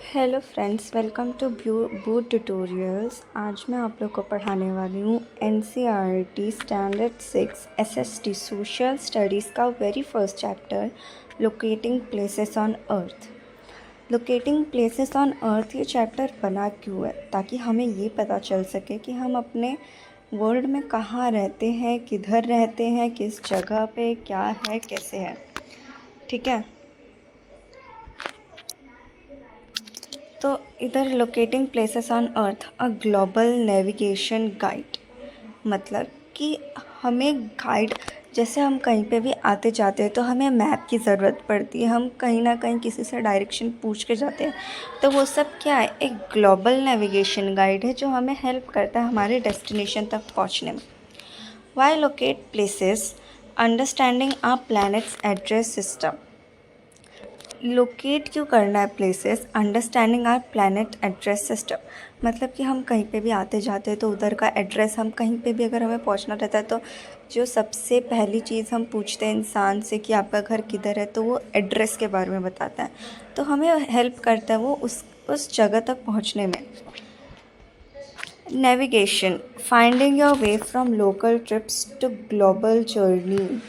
Hello friends, welcome to boot tutorials. आज मैं आप लोग को पढ़ाने वाली हूँ NCERT standard 6 SST social studies का very first chapter locating places on earth. Locating places on earth ये चैप्टर बना क्यों है? ताकि हमें ये पता चल सके कि हम अपने वर्ल्ड में कहाँ रहते हैं, किधर रहते हैं, किस जगह पे क्या है, कैसे है। ठीक है, तो इधर locating places on earth a global navigation guide, मतलब कि हमें गाइड, जैसे हम कहीं पे भी आते जाते हैं तो हमें मैप की ज़रूरत पड़ती है। हम कहीं ना कहीं किसी से डायरेक्शन पूछ के जाते हैं, तो वो सब क्या है, एक ग्लोबल नेविगेशन गाइड है जो हमें हेल्प करता है हमारे डेस्टिनेशन तक पहुंचने में। Why locate places, understanding our planets address system. Locate क्यों करना है places, understanding our planet address system, मतलब कि हम कहीं पे भी आते जाते हैं तो उधर का एड्रेस, हम कहीं पे भी अगर हमें पहुंचना रहता है तो जो सबसे पहली चीज़ हम पूछते हैं इंसान से कि आपका घर किधर है, तो वो एड्रेस के बारे में बताता है, तो हमें हेल्प करता है वो उस जगह तक पहुंचने में। Navigation, finding your way from local trips to global journey.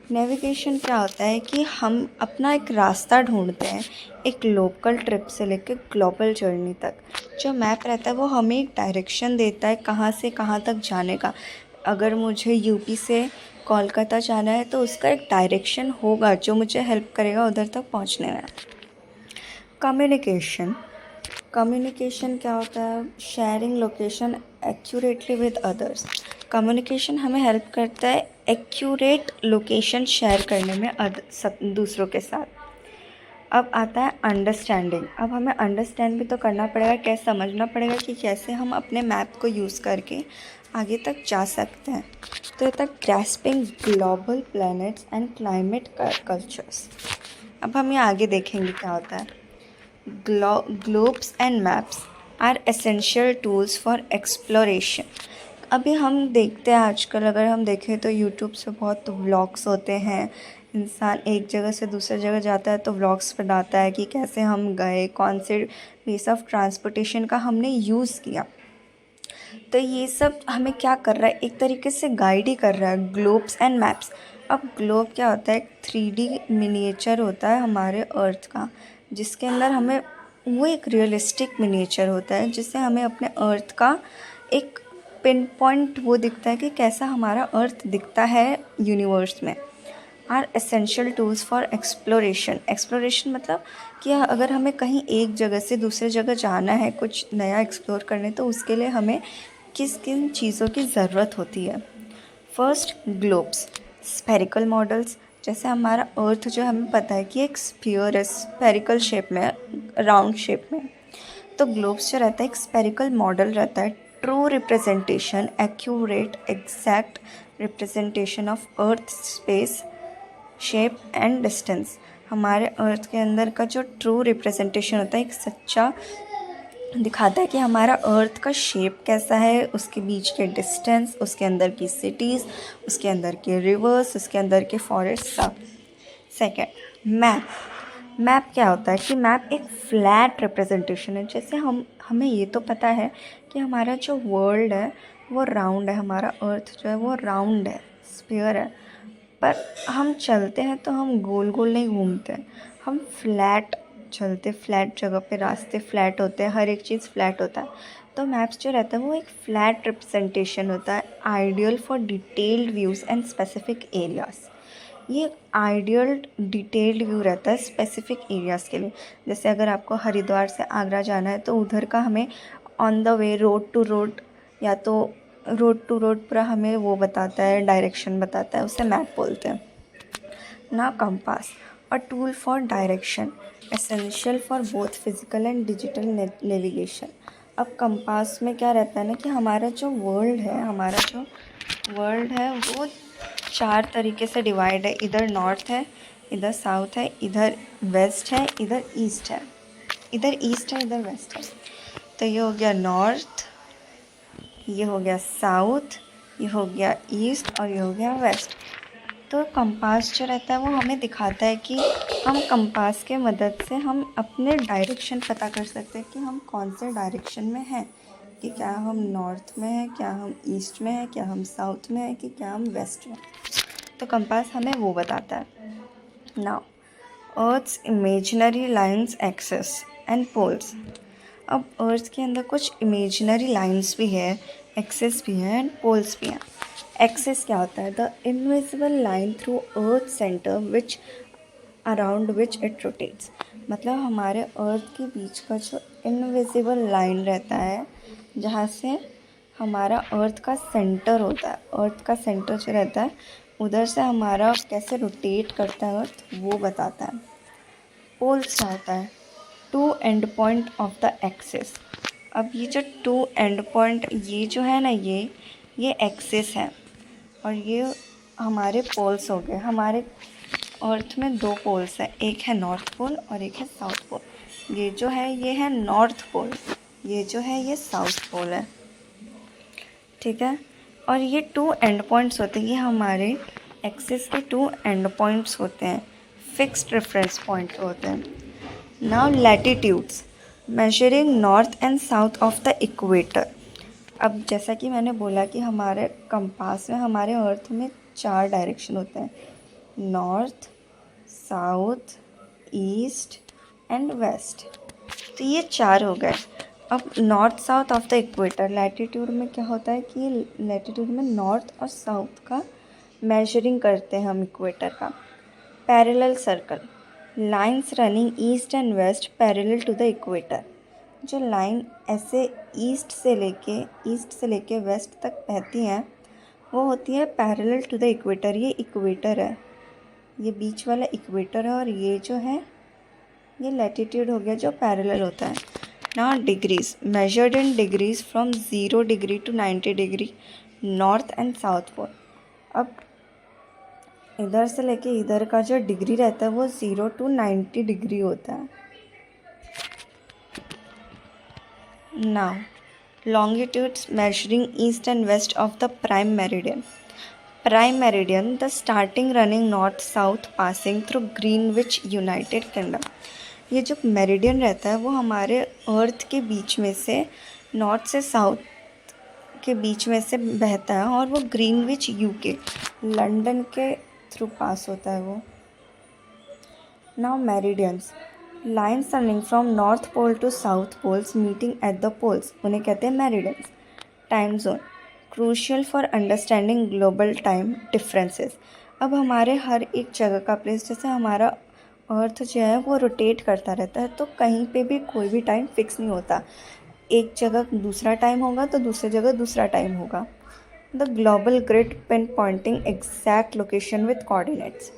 Navigation क्या होता है कि हम अपना एक रास्ता ढूंढते हैं, एक लोकल ट्रिप से लेकर ग्लोबल जर्नी तक। जो मैप रहता है वो हमें एक डायरेक्शन देता है कहाँ से कहाँ तक जाने का। अगर मुझे यूपी से कोलकाता जाना है तो उसका एक डायरेक्शन होगा जो मुझे हेल्प करेगा उधर तक पहुंचने में। कम्युनिकेशन, कम्युनिकेशन क्या होता है, sharing location accurately with others. Communication हमें हेल्प करता है एक्यूरेट लोकेशन शेयर करने में दूसरों के साथ। अब आता है अंडरस्टैंडिंग। अब हमें अंडरस्टैंड भी तो करना पड़ेगा, कैसे समझना पड़ेगा कि कैसे हम अपने मैप को यूज़ करके आगे तक जा सकते हैं। तो ये तक grasping global planets and climate cultures. अब हम ये आगे देखेंगे क्या होता है। Globes and maps are essential tools for exploration. अभी हम देखते हैं आजकल, अगर हम देखें तो यूट्यूब से बहुत व्लॉग्स होते हैं। इंसान एक जगह से दूसरी जगह जाता है तो व्लॉग्स बनाता है कि कैसे हम गए, कौन से वेस ऑफ ट्रांसपोर्टेशन का हमने यूज़ किया। तो ये सब हमें क्या कर रहा है, एक तरीके से गाइड ही कर रहा है, ग्लोब्स एंड मैप्स। अब ग्लोब क्या होता है, एक 3D मिनिएचर होता है हमारे अर्थ का, जिसके अंदर हमें वो एक रियलिस्टिक मिनिएचर होता है जिससे हमें अपने अर्थ का एक पिन पॉइंट वो दिखता है कि कैसा हमारा अर्थ दिखता है यूनिवर्स में। Are essential tools for exploration. Exploration मतलब कि अगर हमें कहीं एक जगह से दूसरे जगह जाना है, कुछ नया एक्सप्लोर करने, तो उसके लिए हमें किस किन चीज़ों की ज़रूरत होती है। First, globes, spherical models. जैसे हमारा अर्थ जो हमें पता है कि एक स्फीयर है, स्फेरिकल शेप में, राउंड शेप में। तो ग्लोब्स जो रहता है एक स्फेरिकल मॉडल रहता है, true representation, accurate exact representation of earth space shape and distance. हमारे अर्थ के अंदर का जो ट्रू रिप्रेजेंटेशन होता है, एक सच्चा दिखाता है कि हमारा अर्थ का शेप कैसा है, उसके बीच के डिस्टेंस, उसके अंदर की सिटीज़, उसके अंदर के रिवर्स, उसके अंदर के फॉरेस्ट सब। Second, map. मैप क्या होता है कि मैप एक फ्लैट रिप्रेजेंटेशन है। जैसे हमें ये तो पता है कि हमारा जो वर्ल्ड है वो राउंड है, हमारा अर्थ जो है वो राउंड है, स्फीयर है, पर हम चलते हैं तो हम गोल गोल नहीं घूमते, हम फ्लैट चलते, फ्लैट जगह पे रास्ते फ्लैट होते हैं, हर एक चीज़ फ्लैट होता है। तो मैप्स जो रहता है वो एक फ्लैट रिप्रेजेंटेशन होता है, ideal for detailed views and specific areas. ये आइडियल डिटेल्ड व्यू रहता है स्पेसिफिक एरियाज़ के लिए। जैसे अगर आपको हरिद्वार से आगरा जाना है तो उधर का हमें on the way, road to road, या तो रोड टू रोड पूरा हमें वो बताता है, डायरेक्शन बताता है, उसे मैप बोलते हैं ना। Compass, a tool for direction, essential for both physical and digital navigation. अब कंपास में क्या रहता है ना कि हमारा जो वर्ल्ड है वो 4 तरीके से डिवाइड है। इधर नॉर्थ है, इधर साउथ है, इधर वेस्ट है, इधर ईस्ट है, इधर ईस्ट है, इधर वेस्ट है। तो ये हो गया नॉर्थ, ये हो गया साउथ, ये हो गया ईस्ट और ये हो गया वेस्ट। तो कंपास जो रहता है वो हमें दिखाता है कि हम कंपास के मदद से हम अपने डायरेक्शन पता कर सकते हैं कि हम कौन से डायरेक्शन में हैं, कि क्या हम नॉर्थ में हैं, क्या हम ईस्ट में हैं, क्या हम साउथ में हैं, कि क्या हम वेस्ट में। तो कंपास हमें वो बताता है। Now earth's imaginary lines axes and poles. अब अर्थ के अंदर कुछ इमेजिनरी लाइंस भी है, एक्सेस भी है एंड पोल्स भी हैं। एक्सेस क्या होता है? The invisible line through earth centre which around which it rotates. मतलब हमारे अर्थ के बीच का जो इनविजिबल लाइन रहता है, जहाँ से हमारा अर्थ का सेंटर होता है, अर्थ का सेंटर जो रहता है उधर से हमारा कैसे रोटेट करता है अर्थ, वो बताता है। पोल्स क्या होता है? Two end point of the axis. अब ये जो टू एंड पॉइंट, ये जो है ना, ये एक्सिस है और ये हमारे पोल्स हो गए। हमारे अर्थ में दो पोल्स हैं, एक है नॉर्थ पोल और एक है साउथ पोल। ये जो है ये है नॉर्थ पोल, ये जो है ये साउथ पोल है, ठीक है। और ये टू एंड पॉइंट्स होते हैं, ये हमारे एक्सिस के टू एंड पॉइंट्स होते हैं, फिक्स्ड रेफरेंस पॉइंट होते हैं। Now latitudes, measuring north and south of the equator. अब जैसा कि मैंने बोला कि हमारे कंपास में, हमारे अर्थ में 4 डायरेक्शन होते हैं, north, south, east and west. तो ये 4 हो गए। अब north south of the equator, latitude में क्या होता है कि लैटिट्यूड में नॉर्थ और साउथ का मेजरिंग करते हैं हम इक्वेटर का। Parallel circle, lines running east and west parallel to the equator. जो लाइन ऐसे ईस्ट से लेके वेस्ट तक बहती हैं वो होती है पैरेलल टू द इक्वेटर। ये इक्वेटर है, ये बीच वाला इक्वेटर है और ये जो है ये लैटिट्यूड हो गया जो पैरेलल होता है। Now degrees, measured in degrees from 0 degree to 90 degree north and south pole. अब इधर से लेके इधर का जो डिग्री रहता है वो 0 to 90 डिग्री होता है। Now longitudes, measuring east and west of the prime meridian. Prime meridian, the starting running north south passing through Greenwich, United Kingdom. ये जो मेरिडियन रहता है वो हमारे अर्थ के बीच में से, नॉर्थ से साउथ के बीच में से बहता है और वो ग्रीनविच यूके, लंदन के थ्रू पास होता है वो। Now meridians, lines running from north pole to south poles meeting at the poles, उन्हें कहते हैं meridians. Time zone, crucial for understanding global time differences. अब हमारे हर एक जगह का प्लेस, जैसे हमारा अर्थ जो है वो रोटेट करता रहता है, तो कहीं पे भी कोई भी टाइम फिक्स नहीं होता। एक जगह दूसरा टाइम होगा तो दूसरी जगह दूसरा टाइम होगा। The global grid pinpointing exact location with coordinates.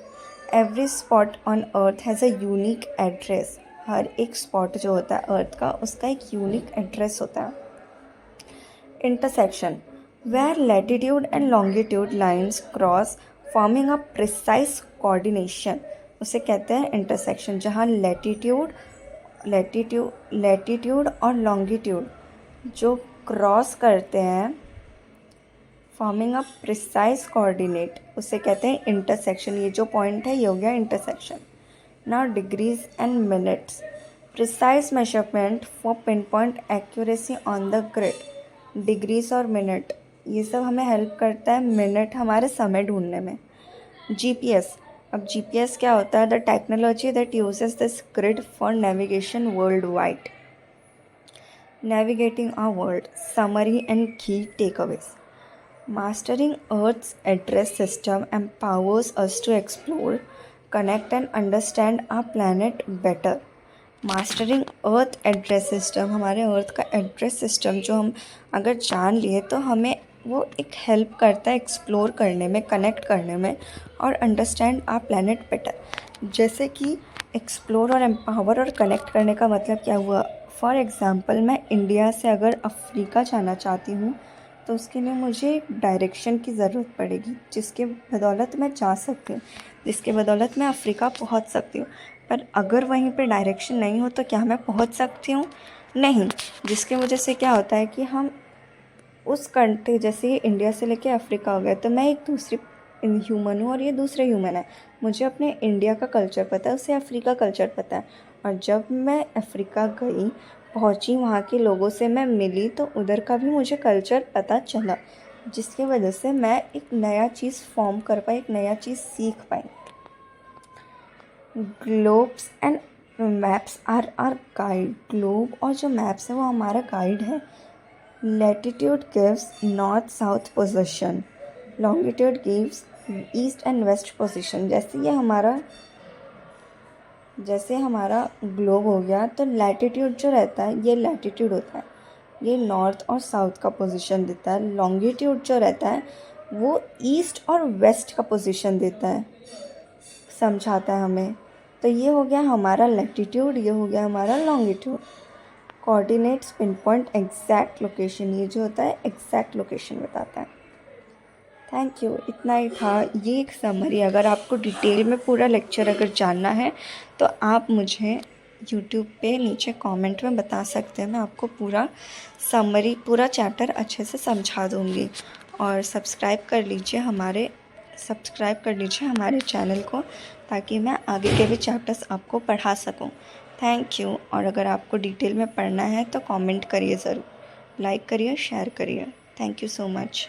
Every spot on earth has a unique address. हर एक स्पॉट जो होता है अर्थ का, उसका एक यूनिक एड्रेस होता है। Intersection, where latitude and longitude lines cross forming a precise coordination, उसे कहते हैं इंटरसेक्शन। जहाँ लैटिट्यूड और लॉन्गिट्यूड जो क्रॉस करते हैं, फॉर्मिंग अ प्रिसाइज कोऑर्डिनेट, उसे कहते हैं इंटरसेक्शन। ये जो पॉइंट है ये हो गया intersection. Now degrees and minutes, precise measurement for pin point accuracy on the grid. Degrees और मिनट ये सब हमें हेल्प करता है मिनट हमारे समय ढूंढने में। जीपीएस, अब जीपीएस क्या होता है? The technology that uses this grid for navigation world wide. Navigating our world, summary and key takeaways. Mastering Earth's address system empowers us to explore, connect and understand our planet better. Mastering Earth address system, हमारे अर्थ का address system जो हम अगर जान लिए तो हमें वो एक हेल्प करता है एक्सप्लोर करने में, कनेक्ट करने में और अंडरस्टैंड आवर प्लानट बेटर। जैसे कि एक्सप्लोर और एम्पावर और कनेक्ट करने का मतलब क्या हुआ? फॉर एग्ज़ाम्पल, मैं इंडिया से अगर अफ्रीका जाना चाहती हूँ तो उसके लिए मुझे एक डायरेक्शन की ज़रूरत पड़ेगी, जिसके बदौलत मैं जा सकती हूँ, जिसके बदौलत मैं अफ्रीका पहुँच सकती हूँ। पर अगर वहीं पे डायरेक्शन नहीं हो तो क्या मैं पहुँच सकती हूँ? नहीं। जिसकी वजह से क्या होता है कि हम उस कंट्री, जैसे ये इंडिया से लेके अफ्रीका हो गया, तो मैं एक दूसरी ह्यूमन हूँ और ये दूसरे ह्यूमन है। मुझे अपने इंडिया का कल्चर पता है, उसे अफ्रीका कल्चर पता है। और जब मैं अफ्रीका गई, पहुँची, वहाँ के लोगों से मैं मिली, तो उधर का भी मुझे कल्चर पता चला, जिसकी वजह से मैं एक नया चीज़ फॉर्म कर पाई, एक नया चीज़ सीख पाई। Globes and maps are our guide. Globe और जो मैप्स है वो हमारा गाइड है। Latitude gives north south position, longitude gives east and west position. जैसे हमारा ग्लोब हो गया, तो लैटिट्यूड जो रहता है ये लैटिट्यूड होता है, ये नॉर्थ और साउथ का पोजीशन देता है। लॉन्गिट्यूड जो रहता है वो ईस्ट और वेस्ट का पोजीशन देता है, समझाता है हमें। तो ये हो गया हमारा लैटिट्यूड, ये हो गया हमारा longitude. Coordinates pin point exact location, ये जो होता है एग्जैक्ट लोकेशन बताता है। थैंक यू, इतना ही था। ये एक समरी। अगर आपको डिटेल में पूरा लेक्चर अगर जानना है तो आप मुझे यूट्यूब पे नीचे कमेंट में बता सकते हैं, मैं आपको पूरा समरी, पूरा चैप्टर अच्छे से समझा दूँगी। और सब्सक्राइब कर लीजिए हमारे चैनल को, ताकि मैं आगे के भी चैप्टर्स आपको पढ़ा सकूं। Thank you. और अगर आपको डिटेल में पढ़ना है तो कमेंट करिए ज़रूर, लाइक करिए, शेयर करिए। Thank you so much.